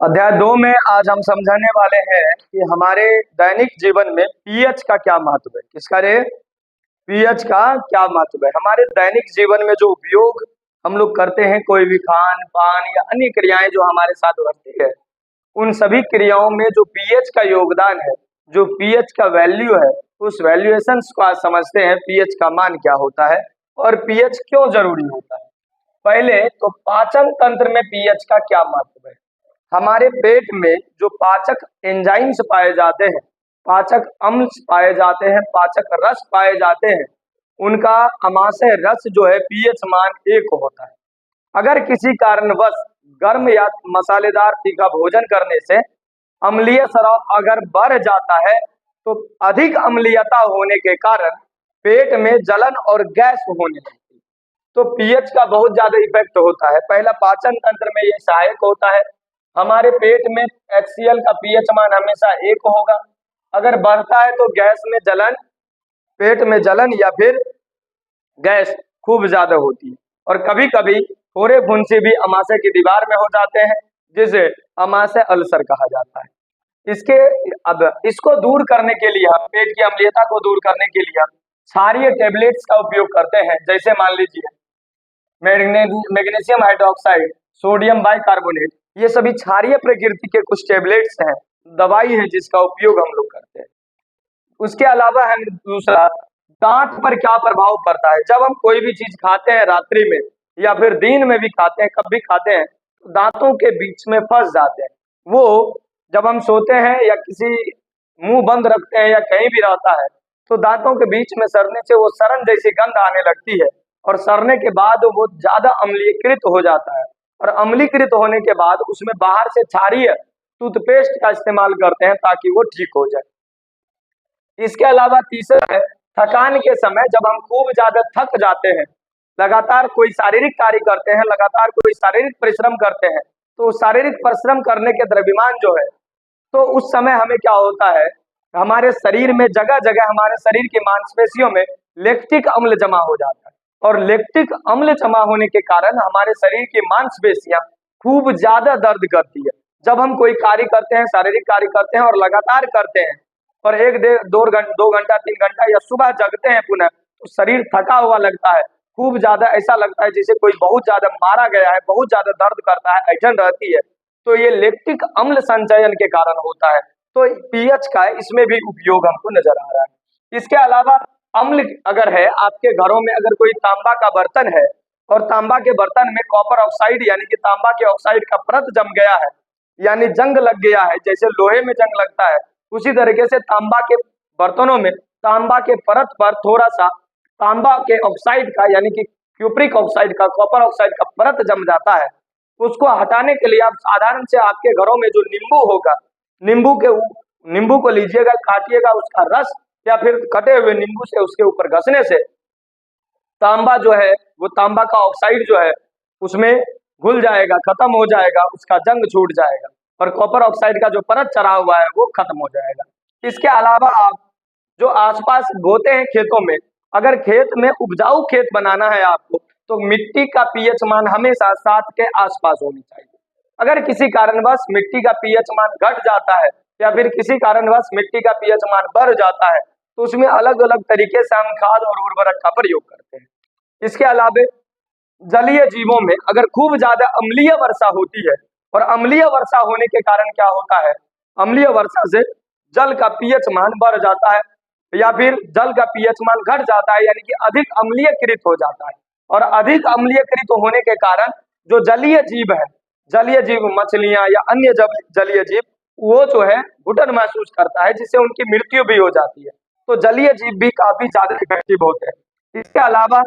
अध्याय 2 में आज हम समझाने वाले हैं कि हमारे दैनिक जीवन में पीएच का क्या महत्व है। किसका रे? पीएच का क्या महत्व है। हमारे दैनिक जीवन में जो उपयोग हम लोग करते हैं, कोई भी खान पान या अन्य क्रियाएं जो हमारे साथ होती है, उन सभी क्रियाओं में जो पीएच का योगदान है, जो पीएच का वैल्यू है, उस वैल्यूएशन को आज समझते हैं। पीएच का मान क्या होता है और पीएच क्यों जरूरी होता है। पहले तो पाचन तंत्र में पीएच का क्या महत्व है। हमारे पेट में जो पाचक एंजाइम्स पाए जाते हैं, पाचक अम्ल पाए जाते हैं, पाचक रस पाए जाते हैं, उनका अमाशय रस जो है पीएच मान 1 होता है। अगर किसी कारणवश गर्म या मसालेदार तीखा भोजन करने से अम्लीय स्राव अगर बढ़ जाता है तो अधिक अम्लीयता होने के कारण पेट में जलन और गैस होने लगती है। तो पीएच का बहुत ज्यादा इफेक्ट होता है। पहला, पाचन तंत्र में ये सहायक होता है। हमारे पेट में HCl का पीएच मान हमेशा 1 होगा। अगर बढ़ता है तो गैस में जलन, पेट में जलन या फिर गैस खूब ज्यादा होती है। और कभी कभी थोड़े फुंसी भी अमाशय की दीवार में हो जाते हैं, जिसे अमाशय अल्सर कहा जाता है। इसको दूर करने के लिए, हम पेट की अम्लीयता को दूर करने के लिए क्षारीय टेबलेट्स का उपयोग करते हैं। जैसे मान लीजिए मैग्नीशियम हाइड्रोक्साइड, सोडियम बाइकार्बोनेट, ये सभी क्षारीय प्रकृति के कुछ टेबलेट्स हैं, दवाई है जिसका उपयोग हम लोग करते हैं। उसके अलावा हम दूसरा, दांत पर क्या प्रभाव पड़ता है। जब हम कोई भी चीज खाते हैं रात्रि में या फिर दिन में भी खाते हैं, कब भी खाते हैं, तो दांतों के बीच में फंस जाते हैं। वो जब हम सोते हैं या किसी मुंह बंद रखते हैं या कहीं भी रहता है, तो दांतों के बीच में सड़ने से वो सड़न जैसी गंध आने लगती है और सड़ने के बाद वो ज्यादा अम्लीकृत हो जाता है। और अम्लीकृत होने के बाद उसमें बाहर से क्षारीय टूथपेस्ट का इस्तेमाल करते हैं ताकि वो ठीक हो जाए। इसके अलावा तीसरा है, थकान के समय जब हम खूब ज्यादा थक जाते हैं, लगातार कोई शारीरिक कार्य करते हैं, लगातार कोई शारीरिक परिश्रम करते हैं, तो शारीरिक परिश्रम करने के द्रव्यमान जो है, तो उस समय हमें क्या होता है, हमारे शरीर में जगह जगह हमारे शरीर की मांसपेशियों में लैक्टिक अम्ल जमा हो जाता है। और लैक्टिक अम्ल जमा होने के कारण हमारे शरीर की मांसपेशियां खूब ज्यादा दर्द करती है। जब हम कोई कार्य करते हैं, शारीरिक कार्य करते हैं और लगातार करते हैं और 2 घंटा 3 घंटा या सुबह जगते हैं पुनः, तो शरीर थका हुआ लगता है, खूब ज्यादा ऐसा लगता है जैसे कोई बहुत ज्यादा मारा गया है, बहुत ज्यादा दर्द करता है, ऐठन रहती है। तो ये लैक्टिक अम्ल संचयन के कारण होता है। तो पीएच का इसमें भी उपयोग हमको नजर आ रहा है। इसके अलावा अम्ल अगर है आपके घरों में, अगर कोई तांबा का बर्तन है और तांबा के बर्तन में कॉपर ऑक्साइड यानी कि तांबा के ऑक्साइड का परत जम गया है, यानी जंग लग गया है, जैसे लोहे में जंग लगता है, उसी तरीके से तांबा के बर्तनों में तांबा के परत पर थोड़ा सा तांबा के ऑक्साइड का यानी कि क्यूप्रिक ऑक्साइड का, कॉपर ऑक्साइड का परत जम जाता है। उसको हटाने के लिए आप साधारण से आपके घरों में जो नींबू होगा, नींबू को लीजिएगा, काटिएगा, उसका रस या फिर कटे हुए नींबू से उसके ऊपर घसने से तांबा जो है, वो तांबा का ऑक्साइड जो है उसमें घुल जाएगा, खत्म हो जाएगा, उसका जंग छूट जाएगा और कॉपर ऑक्साइड का जो परत चढ़ा हुआ है वो खत्म हो जाएगा। इसके अलावा आप जो आसपास बोते हैं खेतों में, अगर खेत में उपजाऊ खेत बनाना है आपको, तो मिट्टी का पीएच मान हमेशा 7 के आसपास होनी चाहिए। अगर किसी कारणवश मिट्टी का पीएच मान घट जाता है या फिर किसी कारणवश मिट्टी का पीएच मान बढ़ जाता है, तो उसमें अलग अलग तरीके से हम खाद और उर्वरक का प्रयोग करते हैं। इसके अलावा जलीय जीवों में अगर खूब ज्यादा अम्लीय वर्षा होती है, और अम्लीय वर्षा होने के कारण क्या होता है, अम्लीय वर्षा से जल का पीएच मान बढ़ जाता है या फिर जल का पीएच मान घट जाता है, यानी कि अधिक अम्लीयकृत हो जाता है। और अधिक अम्लीयकृत होने के कारण जो जलीय जीव है, जलीय जीव मछलियां या अन्य जलीय जीव, वो जो है घुटन महसूस करता है, जिससे उनकी मृत्यु भी हो जाती है। तो जलीय जीव भी काफी ज्यादा इफेक्टिव होते हैं। इसके अलावा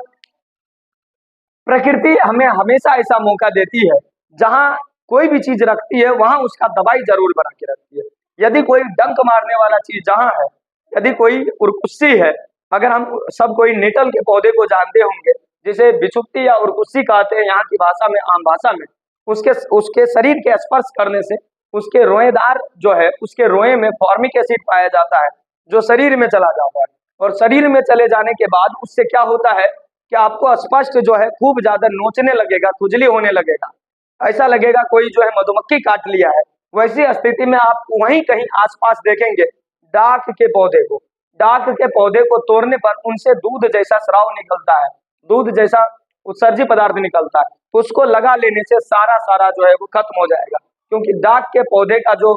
प्रकृति हमें हमेशा ऐसा मौका देती है, जहां कोई भी चीज रखती है वहां उसका दवाई जरूर बना के रखती है। यदि कोई डंक मारने वाला चीज जहां है, यदि कोई उरकुस्सी है, अगर हम सब कोई नेटल के पौधे को जानते होंगे, जिसे बिछुक्ती या उरकुस्सी कहते हैं यहाँ की भाषा में, आम भाषा में, उसके शरीर के स्पर्श करने से उसके रोएदार जो है, उसके रोए में फॉर्मिक एसिड पाया जाता है, जो शरीर में चला जाता है। और शरीर में चले जाने के बाद उससे क्या होता है कि आपको स्पष्ट जो है खूब ज्यादा नोचने लगेगा, खुजली होने लगेगा, ऐसा लगेगा कोई जो है मधुमक्खी काट लिया है। वैसी स्थिति में आप वहीं कहीं आसपास देखेंगे डाक के पौधे को। डाक के पौधे को तोड़ने पर उनसे दूध जैसा स्राव निकलता है, दूध जैसा उत्सर्जी पदार्थ निकलता है, उसको लगा लेने से सारा जो है वो खत्म हो जाएगा। क्योंकि डाक के पौधे का जो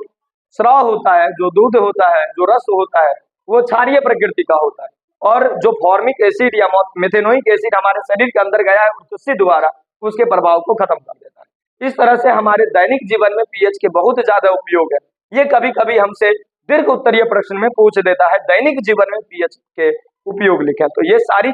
स्राव होता है, जो दूध होता है, जो रस होता है, वो क्षारीय प्रकृति का होता है। और जो फॉर्मिक एसिड या मेथेनोइक एसिड हमारे शरीर के अंदर गया है उससे द्वारा उसके प्रभाव को खत्म कर देता है। इस तरह से हमारे दैनिक जीवन में पीएच के बहुत ज्यादा उपयोग है। ये कभी कभी हमसे दीर्घ उत्तरीय प्रश्न में पूछ देता है दैनिक जीवन में पीएच के उपयोग लिखें। तो ये सारी